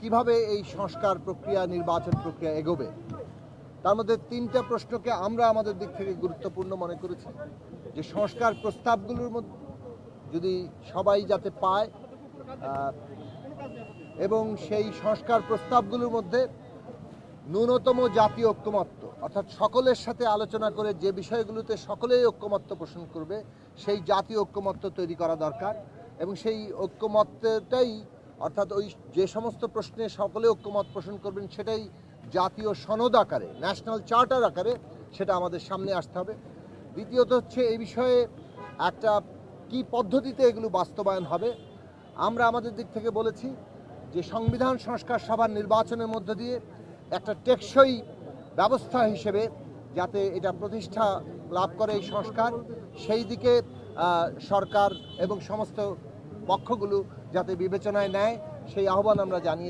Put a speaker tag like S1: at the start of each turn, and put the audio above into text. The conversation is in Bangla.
S1: কিভাবে এই সংস্কার প্রক্রিয়া নির্বাচন প্রক্রিয়া এগোবে তার মধ্যে তিনটা প্রশ্নকে আমরা আমাদের দিক থেকে গুরুত্বপূর্ণ মনে করেছি যে সংস্কার প্রস্তাবগুলোর মধ্যে যদি সবাই যাতে পায় এবং সেই সংস্কার প্রস্তাবগুলোর মধ্যে ন্যূনতম জাতীয় ঐক্যমত্য অর্থাৎ সকলের সাথে আলোচনা করে যে বিষয়গুলোতে সকলেই ঐক্যমত্য পোষণ করবে সেই জাতীয় ঐক্যমত্য তৈরি করা দরকার এবং সেই ঐক্যমত্যটাই অর্থাৎ ওই যে সমস্ত প্রশ্নে সকলে ঐক্যমত পোষণ করবেন সেটাই জাতীয় সনদ আকারে ন্যাশনাল চার্টার আকারে সেটা আমাদের সামনে আসতে হবে। দ্বিতীয়ত হচ্ছে এই বিষয়ে একটা কি পদ্ধতিতে এগুলো বাস্তবায়ন হবে। আমরা আমাদের দিক থেকে বলেছি যে সংবিধান সংস্কার সভার নির্বাচনের মধ্য দিয়ে একটা টেকসই ব্যবস্থা হিসেবে যাতে এটা প্রতিষ্ঠা লাভ করে এই সংস্কার সেই দিকে সরকার এবং সমস্ত পক্ষগুলো যাতে বিবেচনায় নেয় সেই আহ্বান আমরা জানিয়েছি।